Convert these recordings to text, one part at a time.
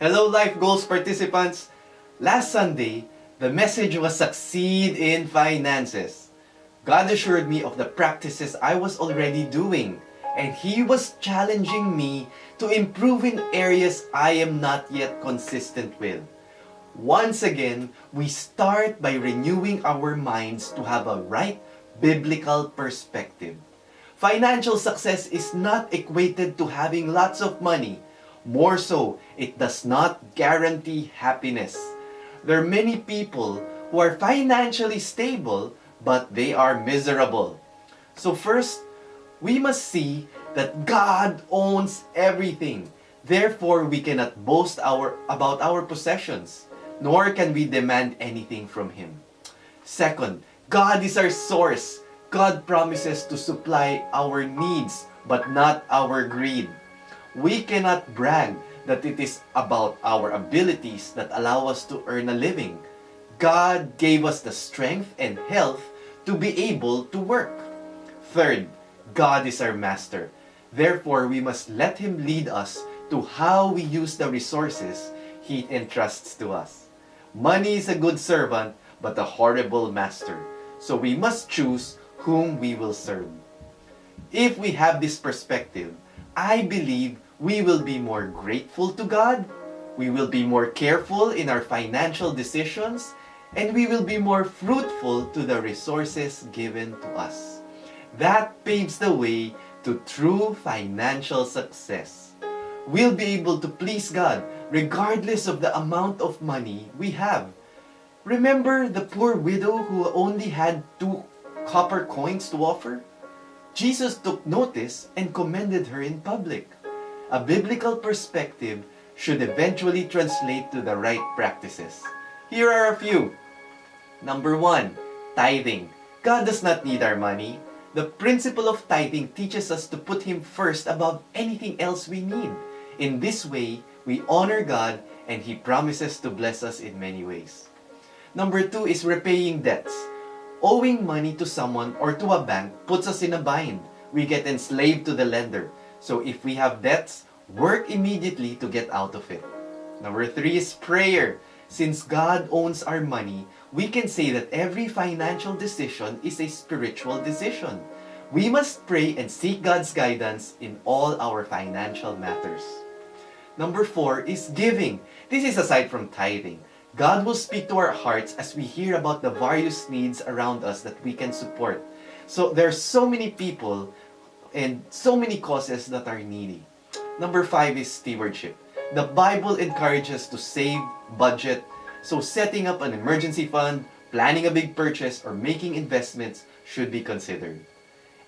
Hello Life Goals participants! Last Sunday, the message was Succeed in Finances. God assured me of the practices I was already doing, and He was challenging me to improve in areas I am not yet consistent with. Once again, we start by renewing our minds to have a right biblical perspective. Financial success is not equated to having lots of money. More so, it does not guarantee happiness. There are many people who are financially stable, but they are miserable. So first, we must see that God owns everything. Therefore, we cannot boast about our possessions, nor can we demand anything from Him. Second, God is our source. God promises to supply our needs, but not our greed. We cannot brag that it is about our abilities that allow us to earn a living. God gave us the strength and health to be able to work. Third, God is our master. Therefore, we must let Him lead us to how we use the resources He entrusts to us. Money is a good servant, but a horrible master. So we must choose whom we will serve. If we have this perspective, I believe we will be more grateful to God, we will be more careful in our financial decisions, and we will be more fruitful to the resources given to us. That paves the way to true financial success. We'll be able to please God regardless of the amount of money we have. Remember the poor widow who only had 2 copper coins to offer? Jesus took notice and commended her in public. A biblical perspective should eventually translate to the right practices. Here are a few. Number 1, tithing. God does not need our money. The principle of tithing teaches us to put Him first above anything else we need. In this way, we honor God and He promises to bless us in many ways. Number 2 is repaying debts. Owing money to someone or to a bank puts us in a bind. We get enslaved to the lender. So if we have debts, work immediately to get out of it. Number 3 is prayer. Since God owns our money, we can say that every financial decision is a spiritual decision. We must pray and seek God's guidance in all our financial matters. Number 4 is giving. This is aside from tithing. God will speak to our hearts as we hear about the various needs around us that we can support. So there are so many people and so many causes that are needy. Number 5 is stewardship. The Bible encourages to save, budget, so setting up an emergency fund, planning a big purchase, or making investments should be considered.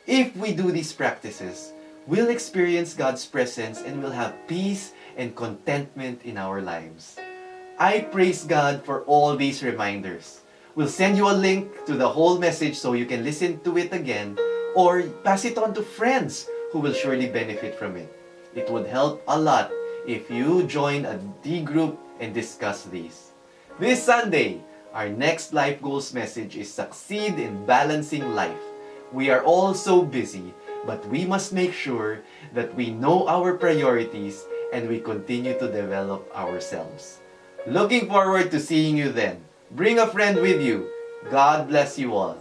If we do these practices, we'll experience God's presence and we'll have peace and contentment in our lives. I praise God for all these reminders. We'll send you a link to the whole message so you can listen to it again or pass it on to friends who will surely benefit from it. It would help a lot if you join a D group and discuss these. This Sunday, our next Life Goals message is Succeed in Balancing Life. We are all so busy, but we must make sure that we know our priorities and we continue to develop ourselves. Looking forward to seeing you then. Bring a friend with you. God bless you all.